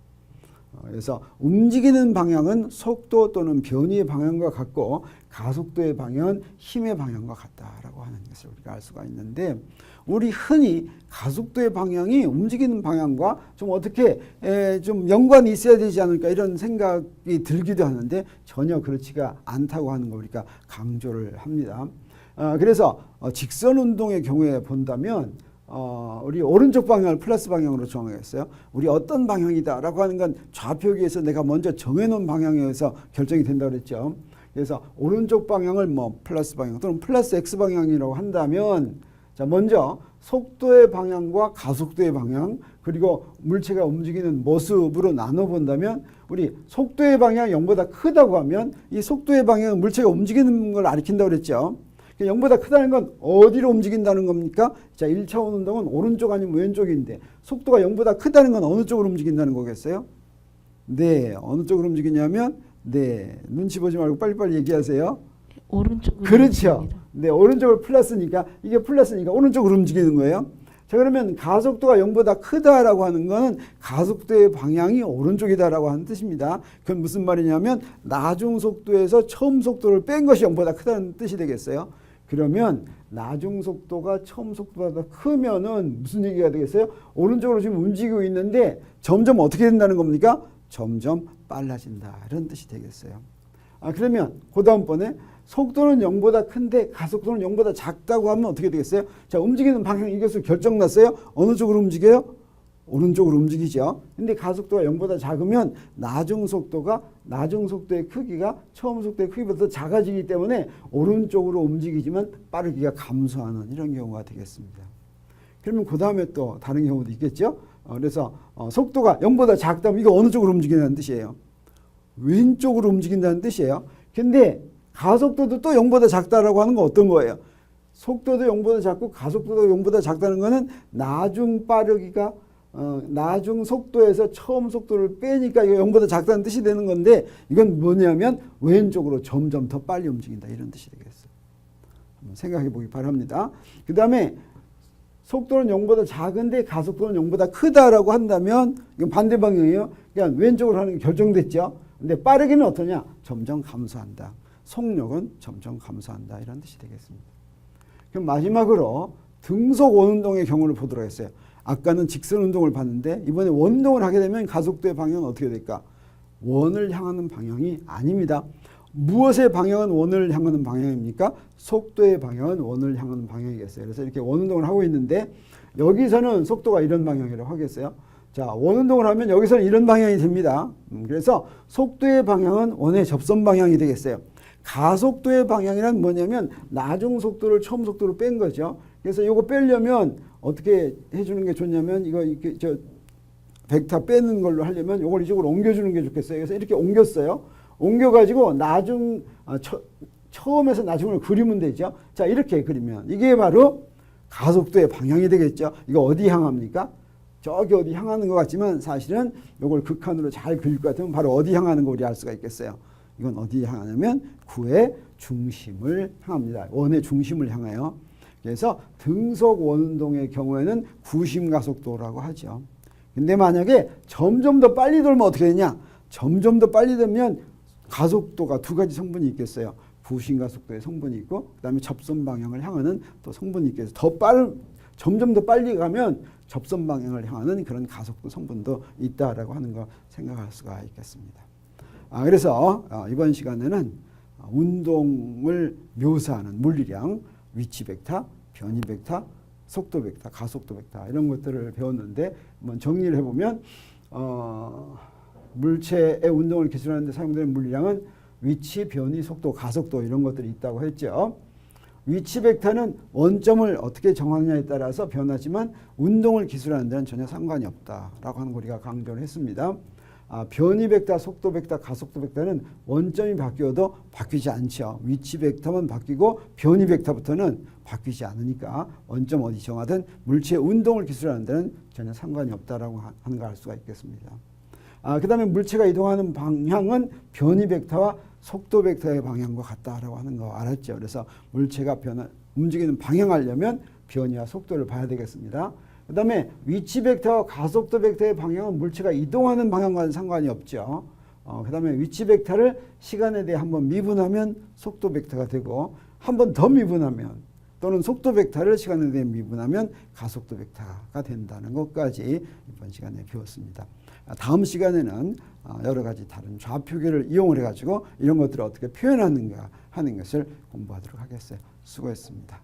그래서 움직이는 방향은 속도 또는 변이의 방향과 같고 가속도의 방향은 힘의 방향과 같다라고 하는 것을 우리가 알 수가 있는데 우리 흔히 가속도의 방향이 움직이는 방향과 좀 어떻게 좀 연관이 있어야 되지 않을까 이런 생각이 들기도 하는데 전혀 그렇지가 않다고 하는 걸 우리가 강조를 합니다. 그래서 직선 운동의 경우에 본다면 우리 오른쪽 방향을 플러스 방향으로 정하겠어요. 우리 어떤 방향이다라고 하는 건 좌표기에서 내가 먼저 정해놓은 방향에 의해서 결정이 된다고 그랬죠. 그래서 오른쪽 방향을 뭐 플러스 방향 또는 플러스 X 방향이라고 한다면 자 먼저 속도의 방향과 가속도의 방향 그리고 물체가 움직이는 모습으로 나눠 본다면 우리 속도의 방향이 0보다 크다고 하면 이 속도의 방향은 물체가 움직이는 걸 가리킨다고 그랬죠. 0보다 크다는 건 어디로 움직인다는 겁니까? 자, 1차원 운동은 오른쪽 아니면 왼쪽인데 속도가 0보다 크다는 건 어느 쪽으로 움직인다는 거겠어요? 네, 어느 쪽으로 움직이냐면 네, 눈치 보지 말고 빨리빨리 얘기하세요. 오른쪽으로 그렇죠. 움직입니다. 네, 오른쪽을 플러스니까 이게 플러스니까 오른쪽으로 움직이는 거예요. 자, 그러면 가속도가 0보다 크다라고 하는 거는 가속도의 방향이 오른쪽이다라고 하는 뜻입니다. 그건 무슨 말이냐면 나중 속도에서 처음 속도를 뺀 것이 0보다 크다는 뜻이 되겠어요. 그러면 나중 속도가 처음 속도보다 크면은 무슨 얘기가 되겠어요? 오른쪽으로 지금 움직이고 있는데 점점 어떻게 된다는 겁니까? 점점 빨라진다. 이런 뜻이 되겠어요. 그러면 그 다음번에 속도는 0보다 큰데 가속도는 0보다 작다고 하면 어떻게 되겠어요? 자, 움직이는 방향 이것을 결정났어요? 어느 쪽으로 움직여요? 오른쪽으로 움직이죠. 근데 가속도가 0보다 작으면 나중 속도의 크기가 처음 속도의 크기보다 더 작아지기 때문에 오른쪽으로 움직이지만 빠르기가 감소하는 이런 경우가 되겠습니다. 그러면 그 다음에 또 다른 경우도 있겠죠. 그래서 속도가 0보다 작다면 이거 어느 쪽으로 움직인다는 뜻이에요? 왼쪽으로 움직인다는 뜻이에요. 근데 가속도도 또 0보다 작다라고 하는 건 어떤 거예요? 속도도 0보다 작고 가속도도 0보다 작다는 거는 나중 빠르기가 나중 속도에서 처음 속도를 빼니까 이거 0보다 작다는 뜻이 되는 건데 이건 뭐냐면 왼쪽으로 점점 더 빨리 움직인다 이런 뜻이 되겠어요. 한번 생각해 보기 바랍니다. 그 다음에 속도는 0보다 작은데 가속도는 0보다 크다라고 한다면 이건 반대 방향이에요. 그냥 왼쪽으로 하는 게 결정됐죠. 근데 빠르기는 어떠냐? 점점 감소한다. 속력은 점점 감소한다 이런 뜻이 되겠습니다. 그럼 마지막으로 등속 원운동의 경우를 보도록 했어요. 아까는 직선 운동을 봤는데 이번에 원운동을 하게 되면 가속도의 방향은 어떻게 될까? 원을 향하는 방향이 아닙니다. 무엇의 방향은 원을 향하는 방향입니까? 속도의 방향은 원을 향하는 방향이겠어요. 그래서 이렇게 원운동을 하고 있는데 여기서는 속도가 이런 방향이라고 하겠어요. 자, 원운동을 하면 여기서는 이런 방향이 됩니다. 그래서 속도의 방향은 원의 접선 방향이 되겠어요. 가속도의 방향이란 뭐냐면 나중 속도를 처음 속도로 뺀 거죠. 그래서 이거 빼려면 어떻게 해주는 게 좋냐면 이거 이렇게 벡터 빼는 걸로 하려면 이걸 이쪽으로 옮겨주는 게 좋겠어요. 그래서 이렇게 옮겼어요. 옮겨가지고 처음에서 나중을 그리면 되죠. 자, 이렇게 그리면 이게 바로 가속도의 방향이 되겠죠. 이거 어디 향합니까? 저기 어디 향하는 것 같지만 사실은 이걸 극한으로 잘 그릴 것 같으면 바로 어디 향하는 거 우리 알 수가 있겠어요. 이건 어디 향하냐면 구의 중심을 향합니다. 원의 중심을 향해요. 그래서 등속 원운동의 경우에는 구심가속도라고 하죠. 근데 만약에 점점 더 빨리 돌면 어떻게 되냐? 점점 더 빨리 돌면 가속도가 두 가지 성분이 있겠어요. 구심가속도의 성분이 있고 그다음에 접선 방향을 향하는 또 성분이 있겠어요. 점점 더 빨리 가면 접선 방향을 향하는 그런 가속도 성분도 있다라고 하는 거 생각할 수가 있겠습니다. 그래서 이번 시간에는 운동을 묘사하는 물리량, 위치 벡터, 변이 벡터, 속도 벡터, 가속도 벡터 이런 것들을 배웠는데 한번 정리를 해보면 물체의 운동을 기술하는 데 사용되는 물리량은 위치, 변이, 속도, 가속도 이런 것들이 있다고 했죠. 위치 벡터는 원점을 어떻게 정하느냐에 따라서 변하지만 운동을 기술하는 데는 전혀 상관이 없다라고 하는 거 우리가 강조를 했습니다. 변이 벡터, 속도 벡터, 가속도 벡터는 원점이 바뀌어도 바뀌지 않죠. 위치 벡터만 바뀌고 변이 벡터부터는 바뀌지 않으니까 원점 어디 정하든 물체의 운동을 기술하는 데는 전혀 상관이 없다라고 하는 걸 알 수가 있겠습니다. 그 다음에 물체가 이동하는 방향은 변이 벡터와 속도 벡터의 방향과 같다라고 하는 거 알았죠. 그래서 물체가 움직이는 방향하려면 변이와 속도를 봐야 되겠습니다. 그 다음에 위치 벡터와 가속도 벡터의 방향은 물체가 이동하는 방향과는 상관이 없죠. 그 다음에 위치 벡터를 시간에 대해 한번 미분하면 속도 벡터가 되고 한 번 더 미분하면 또는 속도 벡터를 시간에 대해 미분하면 가속도 벡터가 된다는 것까지 이번 시간에 배웠습니다. 다음 시간에는 여러 가지 다른 좌표계를 이용을 해가지고 이런 것들을 어떻게 표현하는가 하는 것을 공부하도록 하겠어요. 수고했습니다.